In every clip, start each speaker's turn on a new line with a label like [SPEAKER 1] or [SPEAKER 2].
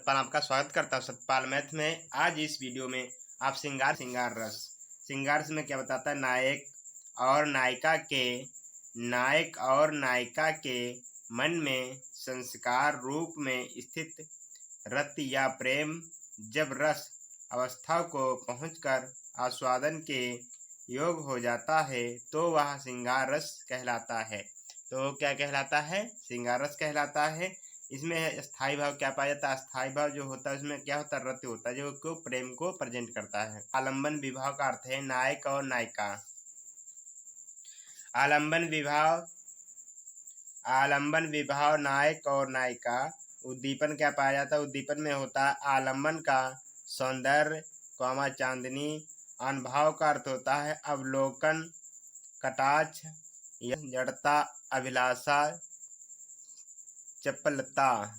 [SPEAKER 1] सतपाल आपका स्वागत करता हूँ सतपाल मैथ में। आज इस वीडियो में आप श्रृंगार रस में क्या बताता है, नायक और नायिका के मन में संस्कार रूप में स्थित रति या प्रेम जब रस अवस्था को पहुंचकर आस्वादन के योग हो जाता है तो वह श्रृंगार रस कहलाता है। तो क्या कहलाता है? श्रृंगार रस कहलाता है। इसमें स्थायी भाव क्या पाया जाता है? स्थायी भाव जो होता है उसमें क्या होता है? रति होता है, जो को प्रेम को प्रेजेंट करता है। आलंबन विभाव का अर्थ है नायक और नायिका। आलंबन विभाव नायक और नायिका। उद्दीपन क्या पाया जाता है? उद्दीपन में होता है आलंबन का सौंदर्य चांदनी। अनुभाव का अर्थ होता है अवलोकन, कटाक्ष, जड़ता, अभिलाषा, चपलता।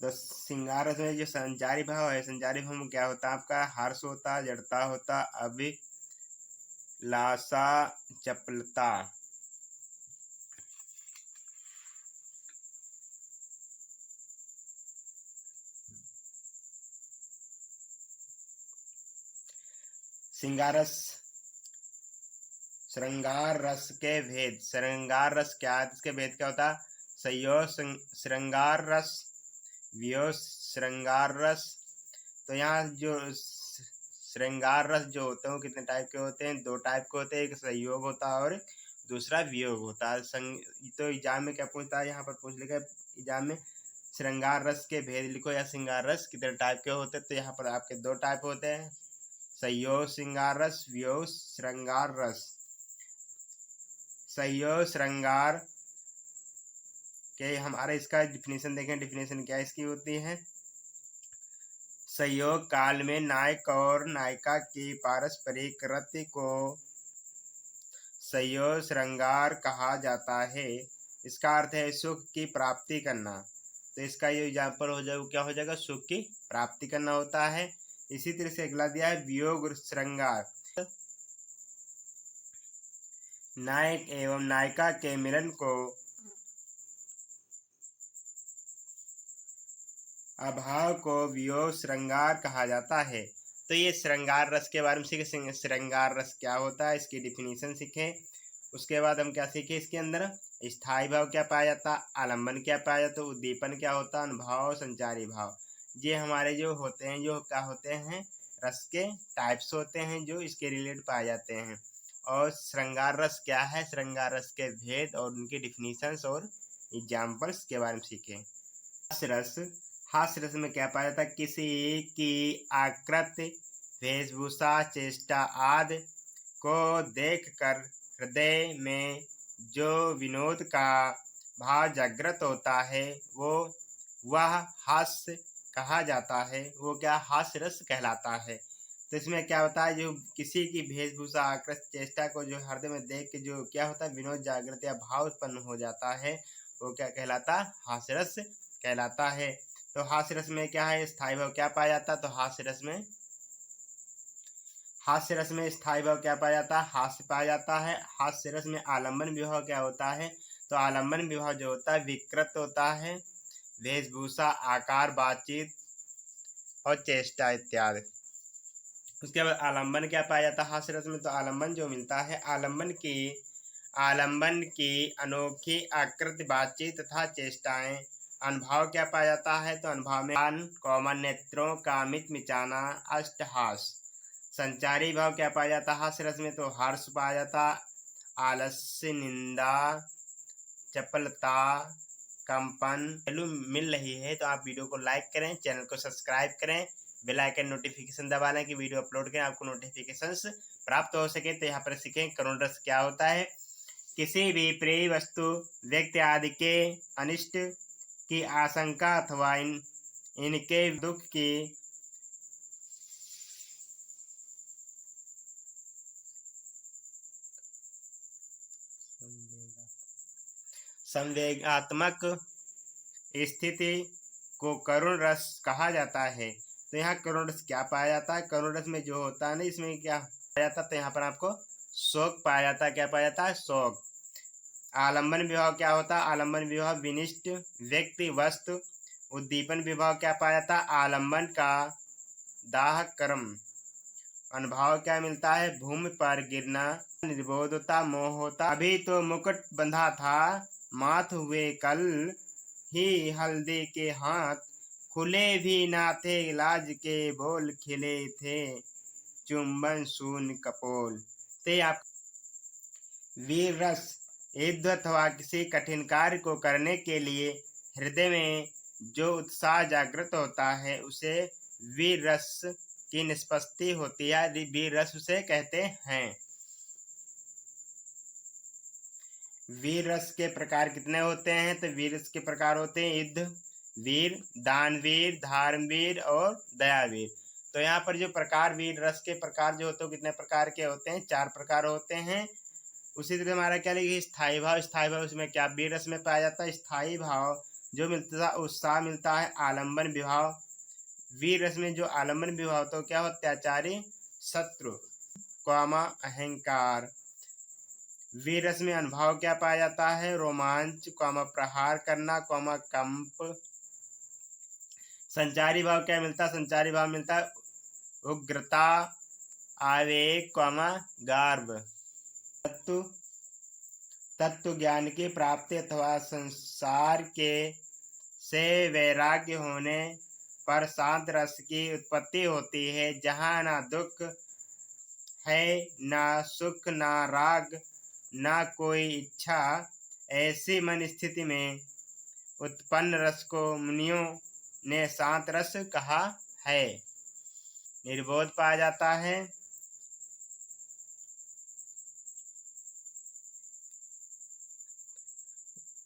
[SPEAKER 1] तो श्रृंगार रस में जो संचारी भाव है, संचारी भाव में क्या होता है? आपका हर्ष होता, जड़ता होता, अभिलाषा, चपलता। श्रृंगार रस के भेद। श्रृंगार रस क्या है? इसके भेद क्या होता है? संयोग श्रृंगार रस, वियोग श्रृंगार रस। तो यहाँ जो श्रृंगार रस जो होते हैं वो कितने टाइप के होते हैं? दो टाइप के होते हैं, एक संयोग होता है और दूसरा वियोग होता है। तो एग्जाम में क्या पूछता है? यहाँ पर पूछ लेगा एग्जाम में श्रृंगार रस के भेद लिखो या श्रृंगार रस कितने टाइप के होते हैं। तो यहाँ पर आपके दो टाइप होते हैं, संयोग श्रृंगार रस, वियोग श्रृंगार रस। संयोग श्रृंगार के हमारे इसका डिफिनेशन देखें। डिफिनेशन क्या इसकी होती है? संयोग काल में नायक और नायिका की पारस्परिक रति को संयोग श्रृंगार कहा जाता है। इसका अर्थ है सुख की प्राप्ति करना। तो इसका ये एग्जाम्पल हो जाए, क्या हो जाएगा? सुख की प्राप्ति करना होता है। इसी तरह से अगला दिया है वियोग श्रृंगार। नायक एवं नायिका के मिलन को अभाव को वियोग श्रृंगार कहा जाता है। तो ये श्रृंगार रस के बारे में सीखे। श्रृंगार रस क्या होता है, इसकी डिफिनीशन सीखे। उसके बाद हम क्या सीखे? इसके अंदर स्थायी भाव क्या पाया जाता, आलंबन क्या पाया जाता, उद्दीपन क्या होता, अनुभाव, संचारी भाव। ये हमारे जो होते हैं, जो क्या होते हैं? रस के टाइप्स होते हैं जो इसके रिलेटेड पाए जाते हैं। और श्रृंगार रस क्या है, श्रृंगार रस के भेद और उनके डिफिनीशंस और एग्जाम्पल्स के बारे में सीखे। हास्य रस में क्या पाया जाता? किसी की आकृति, वेशभूषा, चेष्टा आदि को देखकर हृदय में जो विनोद का भाव जागृत होता है वह हास्य कहा जाता है। वो क्या? हास्य रस कहलाता है। तो इसमें क्या होता है? जो किसी की वेशभूषा, आकृति, चेष्टा को जो हृदय में देख के जो क्या होता है? विनोद जागृत या भाव उत्पन्न हो जाता है, वो क्या कहलाता? हास्य रस कहलाता है। तो हास्य रस में क्या है? स्थायी भाव क्या पाया जाता? तो हास्य रस में स्थायी भाव क्या पाया जाता है? हास्य पाया जाता है। हास्य रस में आलंबन विभाव क्या होता है? तो आलंबन विभाव जो होता है विकृत होता है, वेशभूषा, आकार, बातचीत और चेष्टा इत्यादि। उसके बाद आलंबन क्या पाया जाता है हास्य रस में? तो आलंबन जो मिलता है, आलंबन की अनोखी आकृति, बातचीत तथा चेष्टाएं। अनुभाव क्या पाया जाता है? तो अनुभाव में कॉमन नेत्रों का मिचमिचाना, अष्टहास। संचारी भाव क्या पाया जाता है हास्य रस में? तो हर्ष पाया जाता, आलस्य, निंदा, चपलता, कंपन। वैल्यू मिल रही है तो आप वीडियो को लाइक करें, चैनल को सब्सक्राइब करें, बेल आइकन नोटिफिकेशन दबा लें कि वीडियो अपलोड करें आपको नोटिफिकेशंस प्राप्त हो सके। तो यहाँ पर सीखें करुण रस क्या होता है? किसी भी प्रिय वस्तु, व्यक्ति आदि के अनिष्ट की आशंका अथवा इनके दुख की संवेगात्मक स्थिति को करुण रस कहा जाता है। तो यहाँ करुण रस क्या पाया जाता है? करुण रस में जो होता है ना, इसमें क्या पाया जाता है? तो यहाँ पर आपको शोक पाया जाता है। क्या पाया जाता है? शोक। आलंबन विभाव क्या होता है? आलंबन विभाव विनिष्ट व्यक्ति, वस्तु, उद्दीपन विभाव क्या पाया जाता है? आलम्बन का दाह कर्म। अनुभाव क्या मिलता है? भूमि पर गिरना, निर्बोध होता, मोह होता। अभी तो मुकुट बंधा था, माथ हुए कल ही हल्दी के हाथ, खुले भी ना थे लाज के बोल, खिले थे चुंबन शून्य कपोल। ते आप वीर रस, युद्ध अथवा किसी कठिन कार्य को करने के लिए हृदय में जो उत्साह जागृत होता है उसे वीर रस की निष्पत्ति होती है। वीर रस उसे कहते हैं। वीर रस के प्रकार कितने होते हैं? तो वीर रस के प्रकार होते हैं युद्ध वीर, दानवीर, धर्मवीर और दयावीर। तो यहाँ पर जो प्रकार वीर रस के प्रकार जो होते हैं कितने प्रकार के होते हैं? 4 प्रकार होते हैं। उसी तरह हमारा क्या लिखिए स्थायी भाव। स्थायी भाव उसमें क्या वीर रस में पाया जाता है? स्थायी भाव जो मिलता है उत्साह मिलता है। आलम्बन विभाव, वीर रस में जो आलम्बन विभाव तो क्या हो? अत्याचारी, शत्रु, कामा, अहंकार। वीर रस में अनुभाव क्या पाया जाता है? रोमांच, कामा प्रहार करना, कामा कंप। संचारी भाव क्या मिलता है? संचारी भाव मिलता है उग्रता, आवेग, कामा गार्भ। तत्व ज्ञान की प्राप्ति अथवा संसार के से वैराग्य होने पर शांत रस की उत्पत्ति होती है, जहाँ ना दुख है, ना सुख, ना राग, ना कोई इच्छा। ऐसी मन स्थिति में उत्पन्न रस को मुनियों ने शांत रस कहा है। निर्बोध पाया जाता है।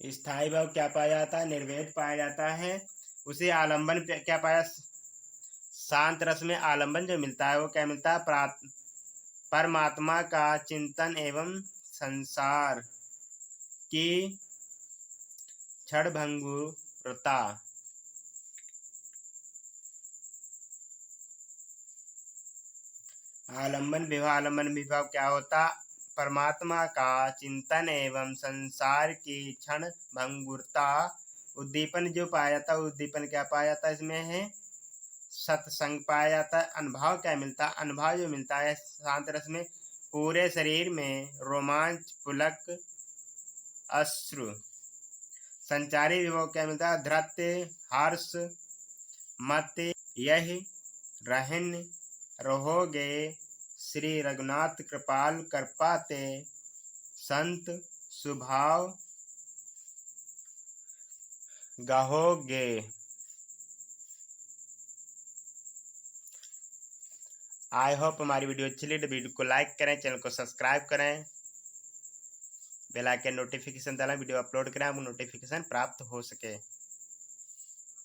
[SPEAKER 1] स्थायी भाव क्या पाया जाता है? निर्वेद पाया जाता है। उसे आलम्बन क्या पाया? शांत रस में आलम्बन जो मिलता है वो क्या मिलता है? परमात्मा का चिंतन एवं संसार की क्षणभंगुरता। आलम्बन विभाव क्या होता? परमात्मा का चिंतन एवं संसार की क्षण भंगुरता। उद्दीपन जो पाया जाता है, उद्दीपन क्या पाया जाता है? इसमें है सत्संग पाया जाता है। अनुभाव क्या मिलता है? अनुभाव जो मिलता है शांत रस में पूरे शरीर में रोमांच, पुलक, अश्रु। संचारी विभाव क्या मिलता है? धृत्य, हर्ष, मत, यही रहन रहोगे श्री रघुनाथ कृपाल कर पाते, संत सुभाव गाहोगे। आई होप हमारी वीडियो अच्छी लगी तो वीडियो को लाइक करें, चैनल को सब्सक्राइब करें, बेल आइकन नोटिफिकेशन डालें, वीडियो अपलोड करें, आपको नोटिफिकेशन प्राप्त हो सके।